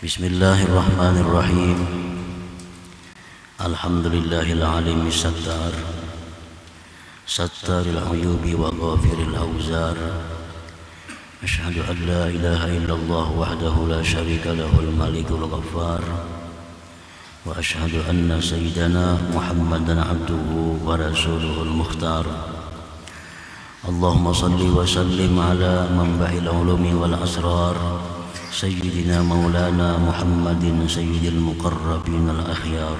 Bismillahirrahmanirrahim. Alhamdulillahil alim sattaril uyubi wa ghafiril awzar. Asyhadu an la ilaha illallah wahdahu la syarika lahul malikul ghaffar. Wa asyhadu anna sayyidana Muhammadan abduhu wa rasuluhul mukhtar. Allahumma salli wa sallim ala manba'il ulumi wal asrar Sayyidina Maulana Muhammadin Sayyidil Muqarrabin al-akhyar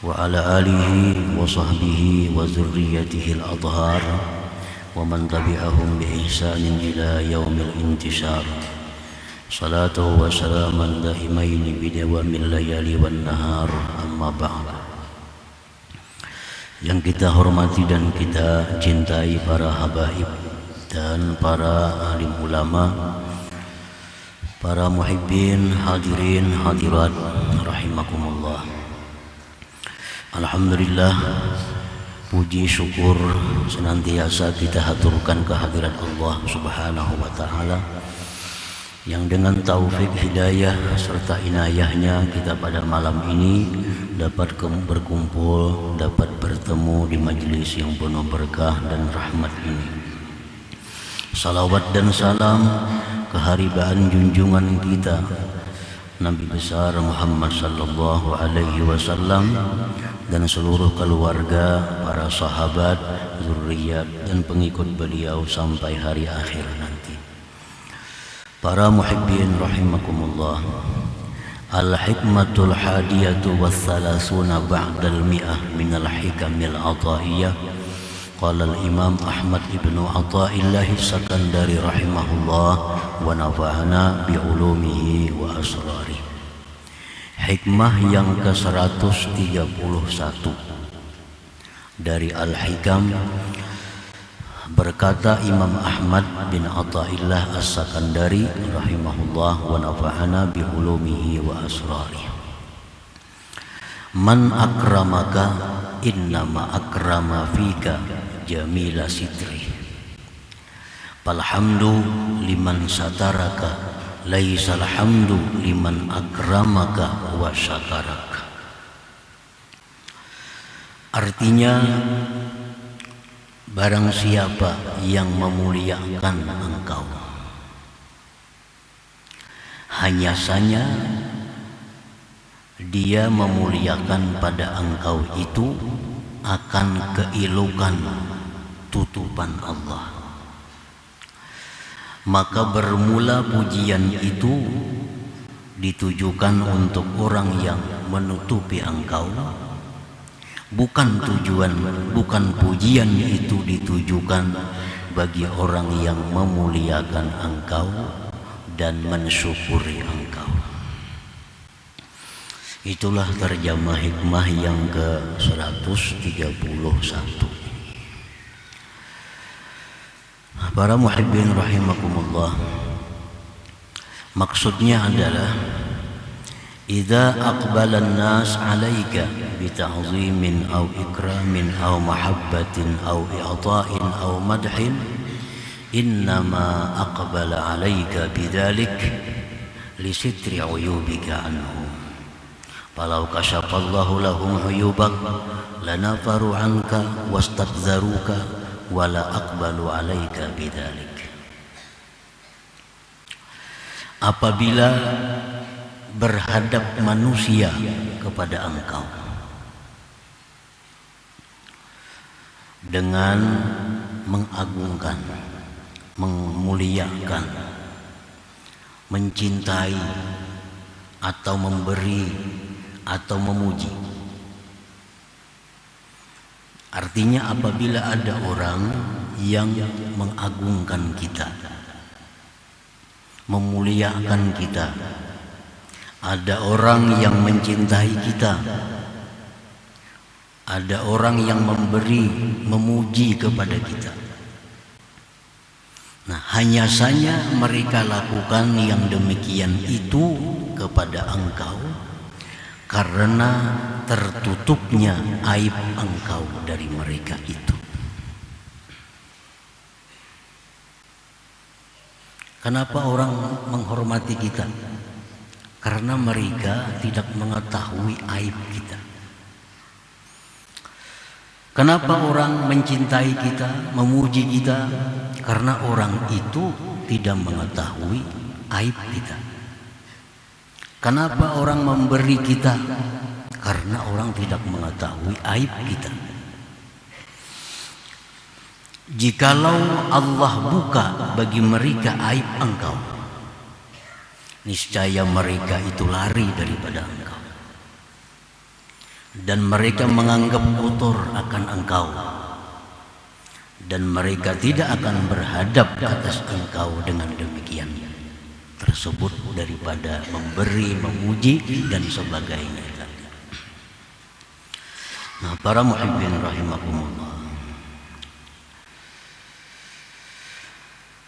wa ala alihi wa sahbihi wa zurriyatihi al-adhar wa man tabi'ahum bi ihsanin ila yaumil intishar. Salatu wa salaman daimaini bidawamil layali wan nahar, amma ba'd. Yang kita hormati dan kita cintai para habaib dan para alim ulama, para muhibbin, hadirin, hadirat rahimakumullah. Alhamdulillah, puji syukur senantiasa kita haturkan kehadirat Allah Subhanahu wa taala yang dengan taufik hidayah serta inayahnya kita pada malam ini dapat berkumpul, dapat bertemu di majelis yang penuh berkah dan rahmat ini. Salawat dan salam keharibaan junjungan kita Nabi besar Muhammad sallallahu alaihi wasallam dan seluruh keluarga, para sahabat, zuriat dan pengikut beliau sampai hari akhir nanti. Para muhibbin rahimakumullah. Al-hikmatul hadiyatu wassalasuna ba'dal mi'ah minal hikamil ataiyah. Qala al-Imam Ahmad ibnu Athaillah As-Sakandari rahimahullah wa nafa'ana bi'ulumihi wa asrari. Hikmah yang ke-131 dari Al-Hikam. Berkata Imam Ahmad bin Athaillah As-Sakandari rahimahullah wa nafa'ana bi'ulumihi wa asrari. Man akramaka innama akrama fika jamila sitri. Falhamdu liman sataraka laisal hamdu liman akramaka wa syakaraka. Artinya, barang siapa yang memuliakan engkau, hanya saja dia memuliakan pada engkau itu akan keelokan tutupan Allah. Maka bermula pujian itu ditujukan untuk orang yang menutupi engkau. Bukan pujian itu ditujukan bagi orang yang memuliakan engkau dan mensyukuri engkau. Itulah terjemah hikmah yang ke-131. Para muhibbin rahimakumullah, maksudnya adalah idza aqbala an-nas 'alaika bi ta'zimin aw ikramin aw mahabbatin aw i'ta'in aw madhin innama aqbala 'alaika bidzalik li sitri 'uyubika anhum. Falau kasyafallahu lahum 'uyubak lanafaru 'anka wastakdzaruka wala aqbalu 'alaika bidzalik. Apabila berhadap manusia kepada engkau dengan mengagungkan, memuliakan, mencintai atau memberi atau memuji. Artinya apabila ada orang yang mengagungkan kita, memuliakan kita, ada orang yang mencintai kita, ada orang yang memberi, memuji kepada kita. Nah, hanya saja mereka lakukan yang demikian itu kepada engkau karena tertutupnya aib engkau dari mereka itu. Kenapa orang menghormati kita? karena mereka tidak mengetahui aib kita. Kenapa orang mencintai kita, memuji kita? Karena orang itu tidak mengetahui aib kita. Kenapa orang memberi kita? Karena orang tidak mengetahui aib kita. Jikalau Allah buka bagi mereka aib engkau, niscaya mereka itu lari daripada engkau. Dan mereka menganggap kotor akan engkau, dan mereka tidak akan berhadap atas engkau dengan demikian tersebut daripada memberi, memuji dan sebagainya. Nah, para muhibbin rahimakumullah,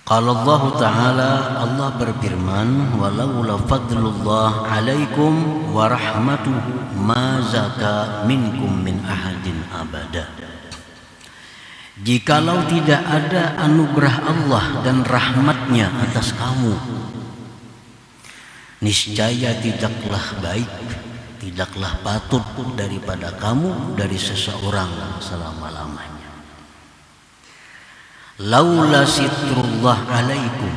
qala Allah Ta'ala, Allah berfirman, walaula fadlullah alaikum wa rahmatuhu ma zaka minkum min ahadin abada. Jikalau tidak ada anugerah Allah dan rahmatnya atas kamu, niscaya tidaklah baik, tidaklah patut daripada kamu dari seseorang selama-lamanya. Laula sitrullah alaikum,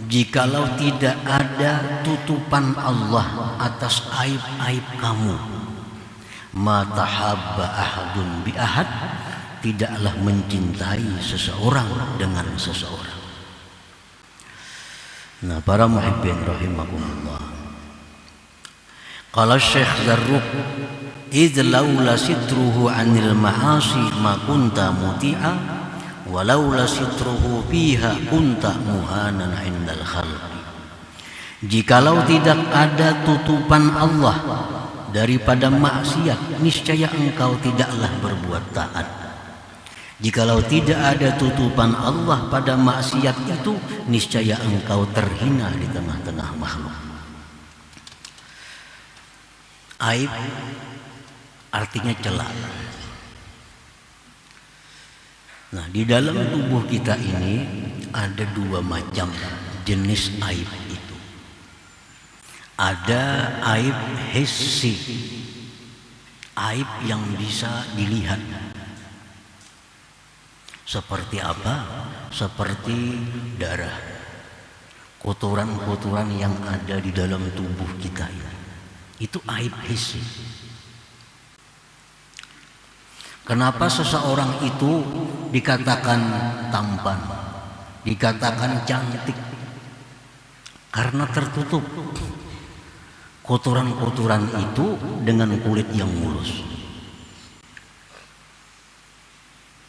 jikalau tidak ada tutupan Allah atas aib-aib kamu, ma tahabba ahadun bi ahad, tidaklah mencintai seseorang dengan seseorang. Nah, para muhibbin rahimakumullah, qala Syekh Zarruq, idh laula sitruhu anil ma'asi ma kunta muti'a, walaula sitruhu fiha kunta muhanan indal khalqi. Jikalau tidak ada tutupan Allah daripada maksiat, niscaya engkau tidaklah berbuat taat. Jikalau tidak ada tutupan Allah pada maksiat itu, niscaya engkau terhina di tengah-tengah makhluk. Aib artinya celah. Nah, di dalam tubuh kita ini ada dua macam jenis aib itu. Ada aib hissi, aib yang bisa dilihat. Seperti apa? Seperti darah, kotoran-kotoran yang ada di dalam tubuh kita ini. Itu aib hissi. Kenapa seseorang itu dikatakan tampan, dikatakan cantik? Karena tertutup kotoran-kotoran itu dengan kulit yang mulus.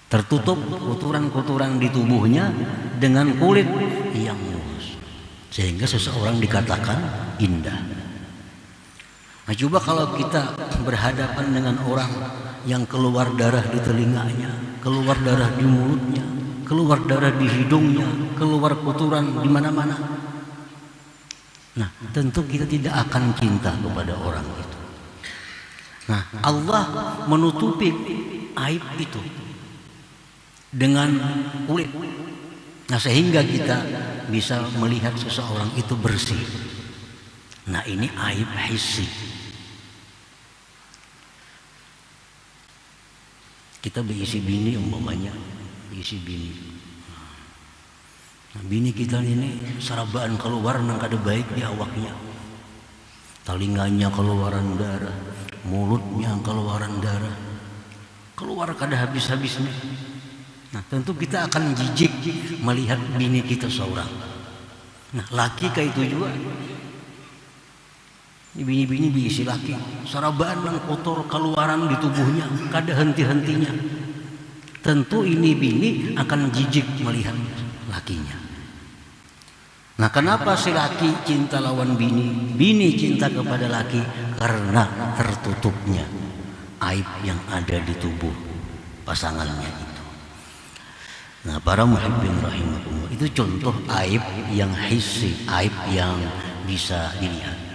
Tertutup kotoran-kotoran di tubuhnya dengan kulit yang mulus, sehingga seseorang dikatakan indah. Nah, coba kalau kita berhadapan dengan orang yang keluar darah di telinganya, keluar darah di mulutnya, keluar darah di hidungnya, keluar kotoran di mana-mana. Nah, tentu kita tidak akan cinta kepada orang itu. Nah, Allah menutupi aib itu dengan kulit. Nah, sehingga kita bisa melihat seseorang itu bersih. Nah, ini aib hissi. Kita berisi bini umpamanya, berisi bini. Nah, bini kita ini sarabaan keluar nang kada baik di awaknya. Telinganya keluaran darah, mulutnya keluaran darah, keluar kada habis-habisnya. Nah, tentu kita akan jijik melihat bini kita seorang. Nah, laki kayak itu juga. Bini-bini berisi laki, sarabaan yang kotor keluaran di tubuhnya, kada henti-hentinya. Tentu ini bini akan jijik melihat lakinya. Nah, kenapa si laki cinta lawan bini, bini cinta kepada laki? Karena tertutupnya aib yang ada di tubuh pasangannya itu. Nah, para muhibbin rahimakumullah, itu contoh aib yang hissi, aib yang bisa dilihat.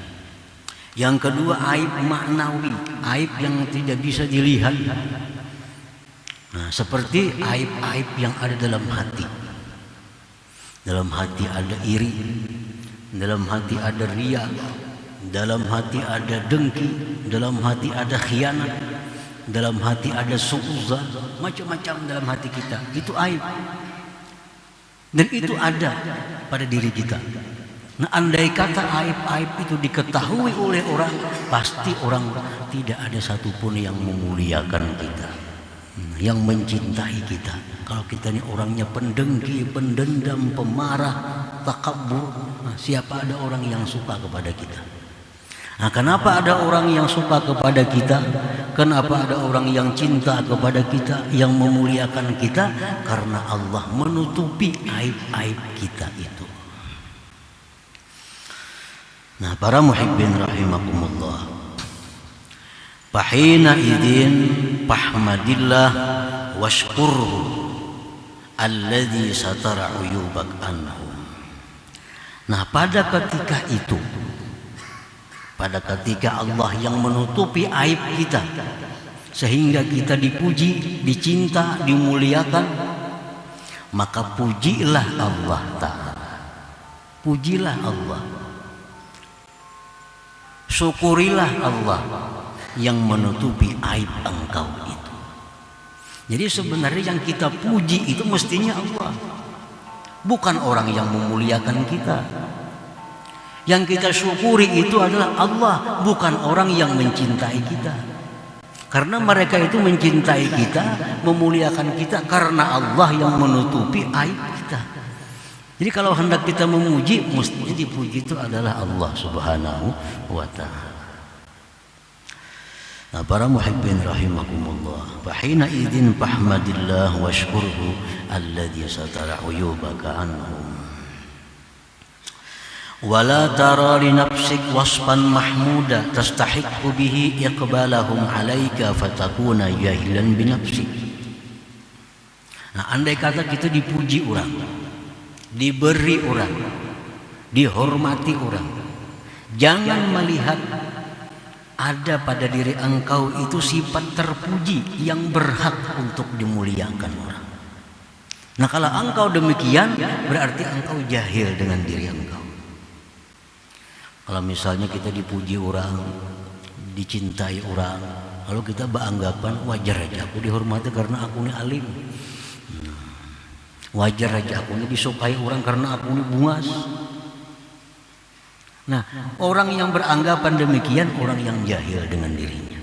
Yang kedua, aib maknawi, aib yang tidak bisa dilihat. Nah, seperti aib-aib yang ada dalam hati. Dalam hati ada iri, dalam hati ada riya, dalam hati ada dengki, dalam hati ada khianat, dalam hati ada suuzan, macam-macam dalam hati kita. Itu aib. Dan itu ada pada diri kita. Nah, andai kata aib-aib itu diketahui oleh orang, pasti orang tidak ada satupun yang memuliakan kita, yang mencintai kita. Kalau kita ini orangnya pendengki, pendendam, pemarah, takabur, nah, siapa ada orang yang suka kepada kita? Nah, kenapa ada orang yang suka kepada kita? Kenapa ada orang yang cinta kepada kita, yang memuliakan kita? Karena Allah menutupi aib-aib kita itu. Nah, para muhibbin rahimakumullah, fahina idin fahmadillah washkurhu alladzi satara uyubak anhum. Nah, pada ketika itu, pada ketika Allah yang menutupi aib kita sehingga kita dipuji, dicinta, dimuliakan, maka pujilah Allah Ta'ala. Pujilah Allah. Syukurilah Allah yang menutupi aib engkau itu. Jadi sebenarnya yang kita puji itu mestinya Allah, bukan orang yang memuliakan kita. Yang kita syukuri itu adalah Allah, bukan orang yang mencintai kita. Karena mereka itu mencintai kita, memuliakan kita karena Allah yang menutupi aib kita. Jadi kalau hendak kita memuji, mestinya dipuji itu adalah Allah Subhanahu wa ta'ala. Nah, para muhibbin rahimakumullah, fahina idin fahmadillah washkurhu alladzi satara uyubaka anhum. Wala tara li nafsik wasfan mahmuda tastahiqqu bihi iqbalahum 'alaika fatakuna jahilan bi nafsik. Nah, andai kata kita dipuji orang, diberi orang, dihormati orang, jangan melihat ada pada diri engkau itu sifat terpuji yang berhak untuk dimuliakan orang. Nah, kalau engkau demikian, berarti engkau jahil dengan diri engkau. Kalau misalnya kita dipuji orang, dicintai orang, lalu kita beranggapan wajar aja aku dihormati karena aku ini alim, wajar aja aku ini disukai orang karena aku ini bungas. Nah, orang yang beranggapan demikian orang yang jahil dengan dirinya,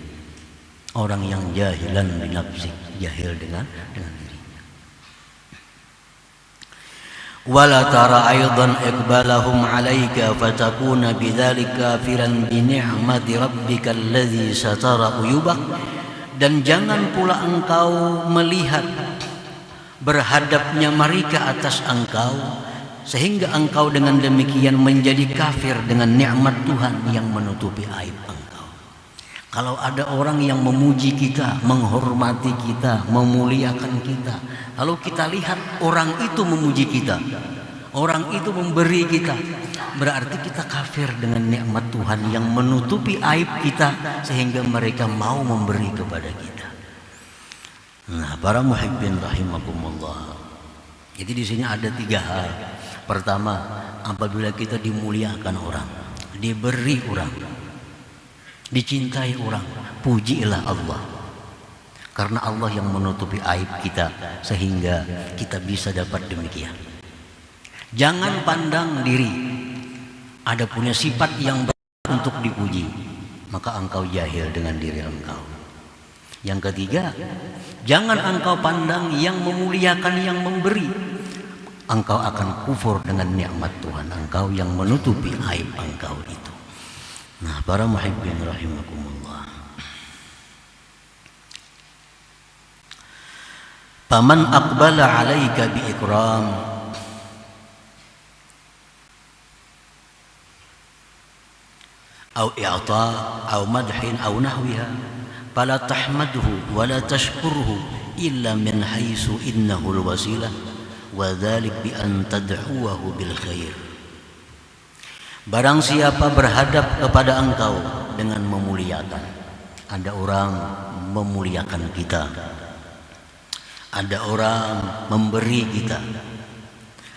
orang yang jahilan binafsik, jahil dengan dirinya. Wala tara aidan iqbalahum 'alaika fatakuna bidzalika kafiran bi ni'mati rabbikal ladzi satara uyubak. Dan jangan pula engkau melihat berhadapnya mereka atas engkau sehingga engkau dengan demikian menjadi kafir dengan nikmat Tuhan yang menutupi aib engkau. Kalau ada orang yang memuji kita, menghormati kita, memuliakan kita, lalu kita lihat orang itu memuji kita, orang itu memberi kita, berarti kita kafir dengan nikmat Tuhan yang menutupi aib kita sehingga mereka mau memberi kepada kita. Nah, para muhibbin rahimakumullah, jadi di sini ada 3 hal. Pertama, apabila kita dimuliakan orang, diberi orang, dicintai orang, pujilah Allah. Karena Allah yang menutupi aib kita sehingga kita bisa dapat demikian. Jangan pandang diri ada punya sifat yang baik untuk dipuji, maka engkau jahil dengan diri engkau. Yang ketiga, jangan engkau pandang yang memuliakan, yang memberi, engkau akan kufur dengan nikmat Tuhan engkau yang menutupi aib engkau itu. Nah, para muhibbin rahimakumullah, faman aqbala 'alaika bi ikram aw i'ta aw madhin aw nahwiha fala tahmadhu wa la tashkurhu illa min haitsu innahu al-wasilah wa dzalik bi an tad'uhu bil khair. Barang siapa berhadap kepada engkau dengan memuliakan, ada orang memuliakan kita, ada orang memberi kita,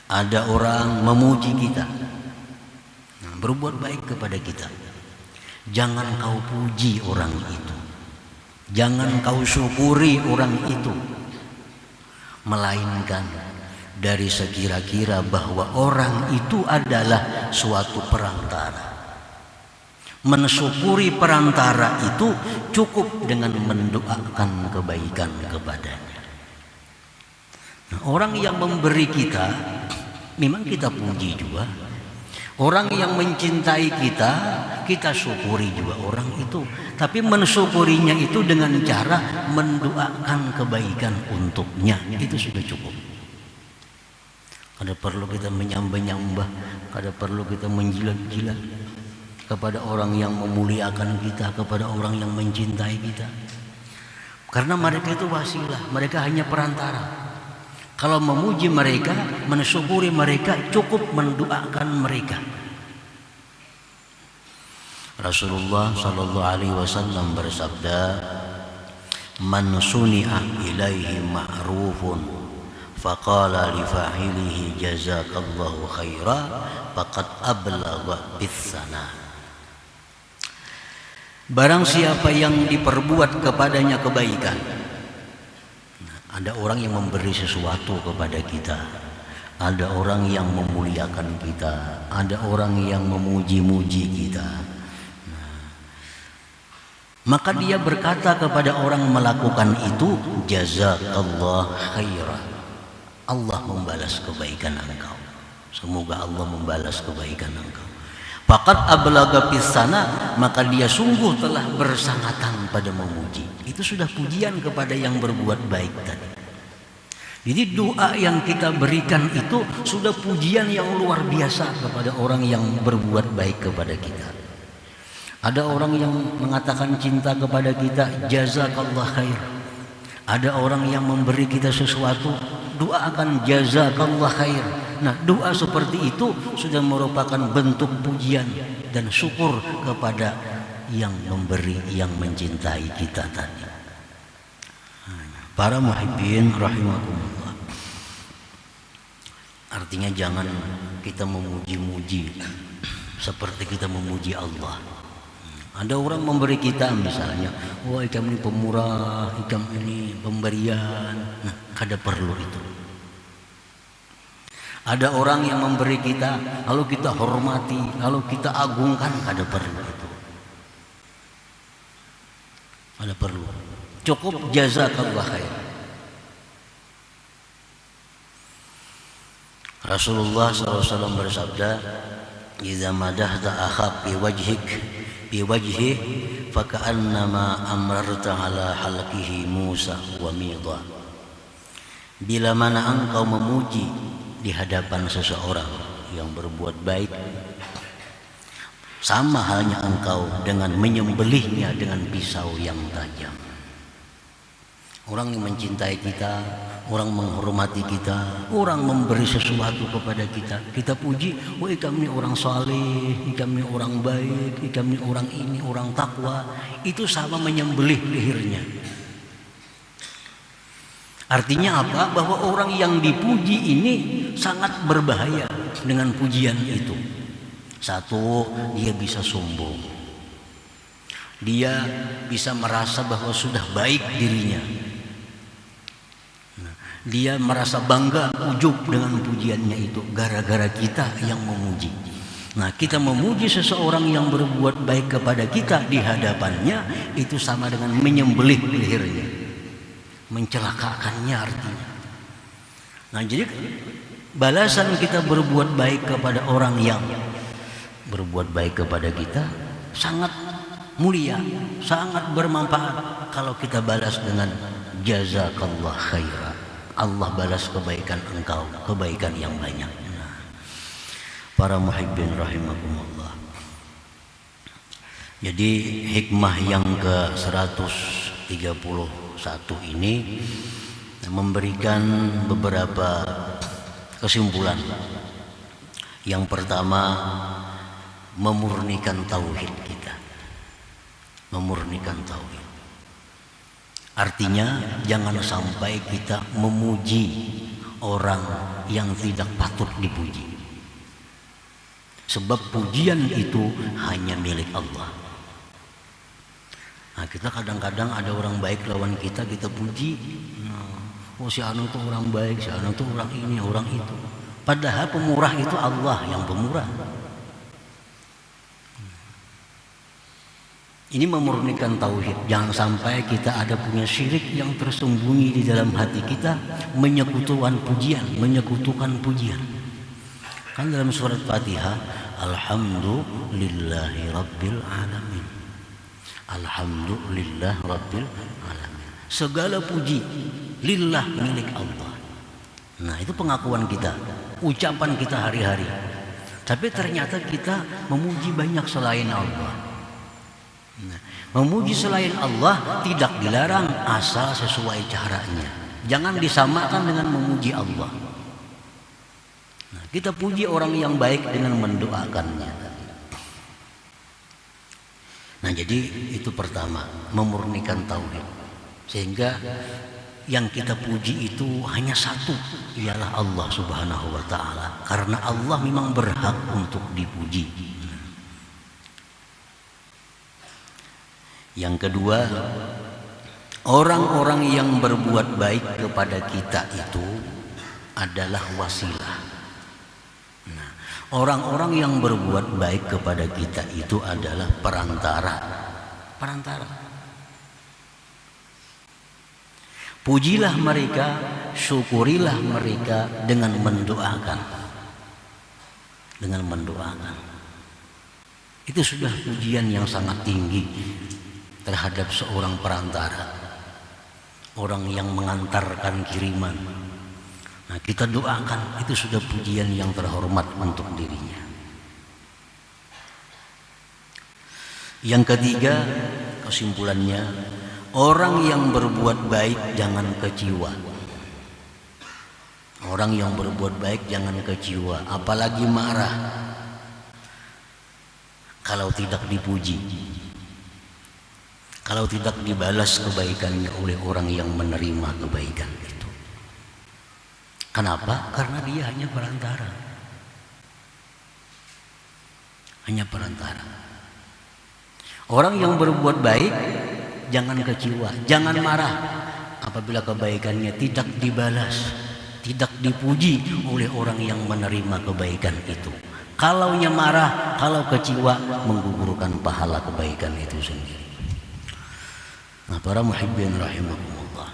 ada orang memuji kita, berbuat baik kepada kita, jangan kau puji orang itu, jangan kau syukuri orang itu, melainkan dari sekira-kira bahwa orang itu adalah suatu perantara. Mensyukuri perantara itu cukup dengan mendoakan kebaikan kepadanya. Nah, orang yang memberi kita memang kita puji juga. Orang yang mencintai kita, kita syukuri juga orang itu. Tapi mensyukurinya itu dengan cara mendoakan kebaikan untuknya. Itu sudah cukup. Kada perlu kita menyembah-nyembah, kada perlu kita menjilat-jilat kepada orang yang memuliakan kita, kepada orang yang mencintai kita. Karena mereka itu wasilah, mereka hanya perantara. Kalau memuji mereka, mensyukuri mereka, cukup mendoakan mereka. Rasulullah sallallahu alaihi wasallam bersabda, "Man suni'a ilaihi ma'rufun faqala li fa'ilihi jazakallahu khaira faqad ablagha bis-sana." Barang siapa yang diperbuat kepadanya kebaikan, ada orang yang memberi sesuatu kepada kita, ada orang yang memuliakan kita, ada orang yang memuji-muji kita. Maka dia berkata kepada orang melakukan itu, jazakallah khairan. Allah membalas kebaikan engkau. Semoga Allah membalas kebaikan engkau. Faqad ablagha bis-sana, maka dia sungguh telah bersangatan pada memuji. Itu sudah pujian kepada yang berbuat baik tadi. Jadi doa yang kita berikan itu sudah pujian yang luar biasa kepada orang yang berbuat baik kepada kita. Ada orang yang mengatakan cinta kepada kita, jazakallah khair. Ada orang yang memberi kita sesuatu, doakan jazakallah khair. Nah, doa seperti itu sudah merupakan bentuk pujian dan syukur kepada yang memberi, yang mencintai kita tadi. Para muhibbin rahimakumullah. Artinya jangan kita memuji-muji seperti kita memuji Allah. Ada orang memberi kita misalnya, wah ikam ini pemurah, ikam ini pemberian. Nah, kada perlu itu. Ada orang yang memberi kita, lalu kita hormati, lalu kita agungkan, kada perlu itu. Kada perlu. Cukup jazakallah khair. Rasulullah SAW bersabda, "Idza madahta akhak bi wajhi faka'annama amrarta ala halqihi Musa wa Midha." Bila mana engkau memuji di hadapan seseorang yang berbuat baik, sama halnya engkau dengan menyembelihnya dengan pisau yang tajam. Orang yang mencintai kita, orang menghormati kita, orang memberi sesuatu kepada kita, kita puji, wah ikam ini orang saleh, ikam ini orang baik, ikam ini orang takwa. Itu sama menyembelih lehernya. Artinya apa? Bahwa orang yang dipuji ini sangat berbahaya dengan pujian itu. Satu, dia bisa sombong. Dia bisa merasa bahwa sudah baik dirinya. Dia merasa bangga, ujub dengan pujiannya itu gara-gara kita yang memuji. Nah, kita memuji seseorang yang berbuat baik kepada kita di hadapannya, itu sama dengan menyembelih lehernya, mencelakakannya artinya. Nah, jadi balasan kita berbuat baik kepada orang yang berbuat baik kepada kita sangat mulia, sangat bermanfaat kalau kita balas dengan jazakallah khairan. Allah balas kebaikan engkau, kebaikan yang banyak. Nah, para muhibbin rahimakumullah. Jadi hikmah yang ke-131 ini memberikan beberapa kesimpulan. Yang pertama, memurnikan tauhid kita. Memurnikan tauhid. Artinya jangan sampai kita memuji orang yang tidak patut dipuji. Sebab pujian itu hanya milik Allah. Nah, kita kadang-kadang ada orang baik lawan kita, kita puji. Oh si anu tuh orang baik, si anu tuh orang ini, orang itu. Padahal pemurah itu Allah yang pemurah. Ini memurnikan tauhid. Jangan sampai kita ada punya syirik yang tersembunyi di dalam hati kita, menyekutukan pujian. Kan dalam surat Fatihah, Alhamdulillahi Rabbil Alamin. Alhamdulillah Rabbil Alamin. Segala puji lillah, milik Allah. Nah, itu pengakuan kita, ucapan kita hari-hari. Tapi ternyata kita memuji banyak selain Allah. Nah, memuji selain Allah tidak dilarang asal sesuai caranya. Jangan disamakan dengan memuji Allah. Nah, kita puji orang yang baik dengan mendoakannya. Nah, jadi itu pertama, memurnikan tauhid. Sehingga yang kita puji itu hanya satu, ialah Allah Subhanahu wa taala. Karena Allah memang berhak untuk dipuji. Yang kedua, orang-orang yang berbuat baik kepada kita itu adalah wasilah. Nah, orang-orang yang berbuat baik kepada kita itu adalah perantara. Pujilah mereka, syukurilah mereka dengan mendoakan. Itu sudah pujian yang sangat tinggi terhadap seorang perantara, orang yang mengantarkan kiriman. Nah, kita doakan, itu sudah pujian yang terhormat untuk dirinya. Yang ketiga, kesimpulannya, orang yang berbuat baik jangan kecewa. Orang yang berbuat baik jangan kecewa, apalagi marah kalau tidak dipuji, kalau tidak dibalas kebaikannya oleh orang yang menerima kebaikan itu. Kenapa? Karena dia hanya perantara. Orang yang berbuat baik jangan kecewa, jangan marah apabila kebaikannya tidak dibalas, tidak dipuji oleh orang yang menerima kebaikan itu. Kalaunya marah, kalau kecewa, menggugurkan pahala kebaikan itu sendiri. Nah, para muhibbin rahimakumullah,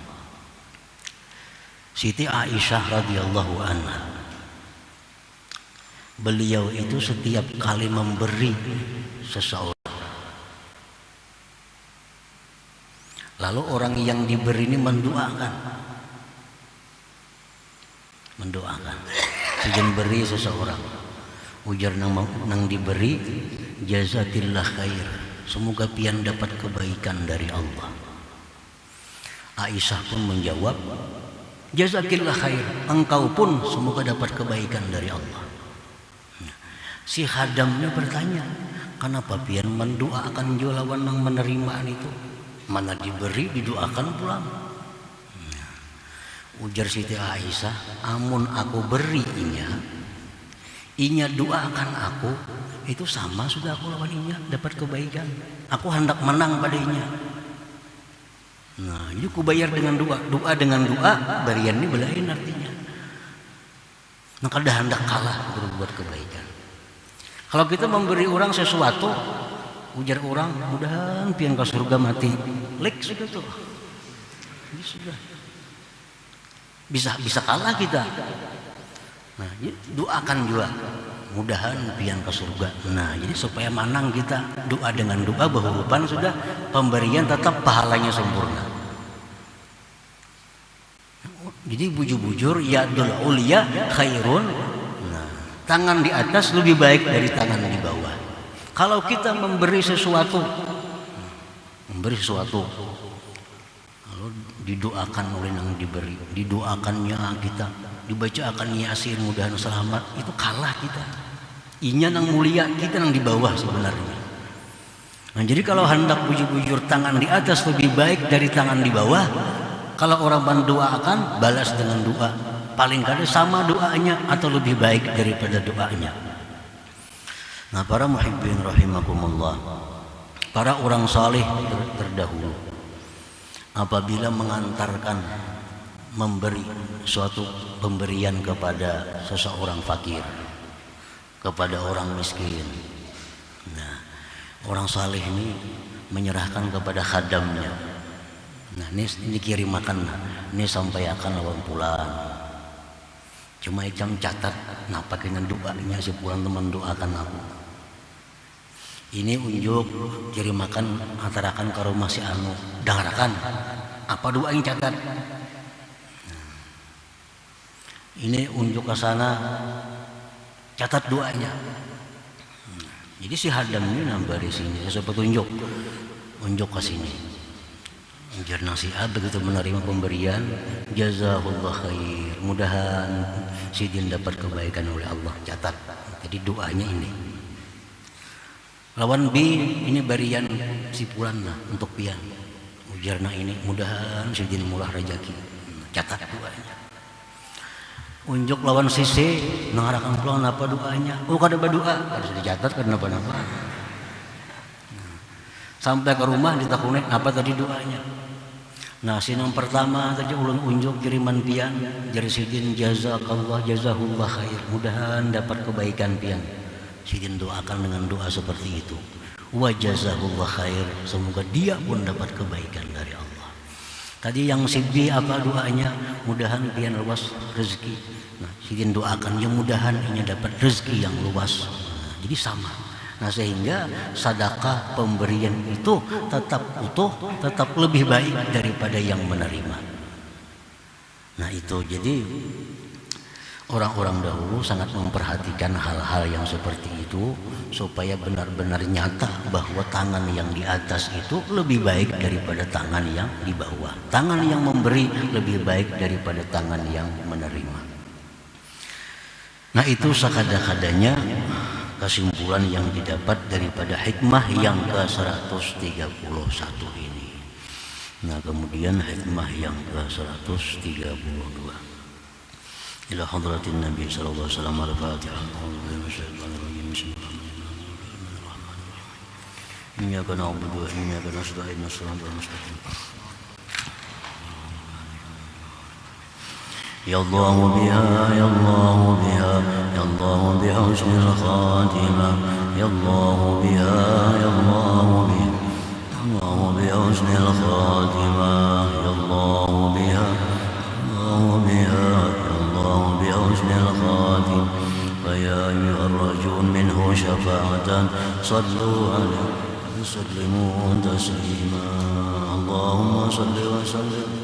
Siti Aisyah radhiyallahu anha, beliau itu setiap kali memberi seseorang, lalu orang yang diberi ini mendoakan. Sejen beri seseorang, ujar nang diberi, jazakillah khair, semoga pian dapat kebaikan dari Allah. Aisyah pun menjawab, jazakillah khair, engkau pun semoga dapat kebaikan dari Allah. Si khadamnya bertanya, kenapa pian mendoakan jolawan yang menerima itu? Mana diberi didoakan pulang. Ujar Siti Aisyah, amun aku beri inya doakan aku, itu sama sudah aku lawan inya dapat kebaikan. Aku hendak menang pada inya. Nah, ini ku bayar dengan doa dengan doa, barian ini belain artinya. Nah, kada hendak kalah berbuat kebaikan. Kalau kita memberi orang sesuatu, ujar orang, mudahan pian ke surga mati, lek sudah tuh, ini sudah bisa kalah kita. Nah, doakan juga, mudahan pian ke surga. Nah, jadi supaya menang kita, doa dengan doa berhubungan sudah pemberian tetap pahalanya sempurna. Jadi bujur-bujur yadul ulia khairun. Nah, tangan di atas lebih baik dari tangan di bawah. Kalau kita memberi sesuatu, lalu didoakan oleh yang diberi, didoakannya kita, dibacakan yasin mudahan selamat, itu kalah kita. Inya nang mulia, kita nang di bawah sebenarnya. Nah, jadi kalau hendak bujur-bujur tangan di atas lebih baik dari tangan di bawah. Kalau orang mendoakan, balas dengan doa. Paling kada sama doanya atau lebih baik daripada doanya. Nah, para muhibbin rahimakumullah, Para orang saleh terdahulu apabila mengantarkan memberi suatu pemberian kepada seseorang fakir, kepada orang miskin. Nah, orang saleh ini menyerahkan kepada khadamnya. Nah, ini kirim makan, ini sampaikan lawan pulang. Cuma icang catat, nah pakainya doanya si pulang teman doakan aku. Ini unjuk kirim makan antarakan ke rumah si anu, dangarakan apa doanya catat. Ini unjuk ke sana, catat doanya. Jadi si hadam ini nambah di sini, saya petunjuk, unjuk ke sini. Jarna si A begitu menerima pemberian, jazakallah khair. Mudahan si Din dapat kebaikan oleh Allah, catat. Jadi doanya ini. Lawan B ini barian si pulan lah untuk pian. Ujarna ini mudahan si Din mulah rezeki, catat doanya. Unjuk lawan sisi nangarakan pulang apa doanya? Oh kada berdoa, harus dicatat karena apa-apa. Sampai ke rumah ditakunin apa tadi doanya. Nah sinang pertama tadi ulun unjuk kiriman pian jari sidin jazakallah jazahullah khair. Mudahan dapat kebaikan pian. Sidin doakan dengan doa seperti itu. Wa jazahullah khair, semoga dia pun dapat kebaikan dari Allah. Tadi yang Sibi apa doanya? Mudahan pian luas rezeki. Nah, sidin doakan yang mudahan ini dapat rezeki yang luas. Nah, jadi sama. Nah, sehingga sedekah pemberian itu tetap utuh, tetap lebih baik daripada yang menerima. Nah, itu jadi orang-orang dahulu sangat memperhatikan hal-hal yang seperti itu supaya benar-benar nyata bahwa tangan yang di atas itu lebih baik daripada tangan yang di bawah. Tangan yang memberi lebih baik daripada tangan yang menerima. Nah, itu sekada-kadanya kesimpulan yang didapat daripada hikmah yang ke-131 ini. Nah, kemudian hikmah yang ke-132. Ila hadratin Nabi sallallahu alaihi wasallam al-Fatihah. A'udzu minasyaitonir rajim. Bismillahirrahmanirrahim. Iyyaka na'budu wa iyyaka nasta'in. Shiratal mustaqim. Ya Allah biha ya Allah biha ya Allah bi husnil khatimah ya Allah biha ya Allah biha ya Allah bi husnil khatimah ya Allah biha ya Allah biha بحسن الخاتم فيا أيها الرجل منه شفاعة صلوا عليه وسلموا تسليما اللهم صل وسلم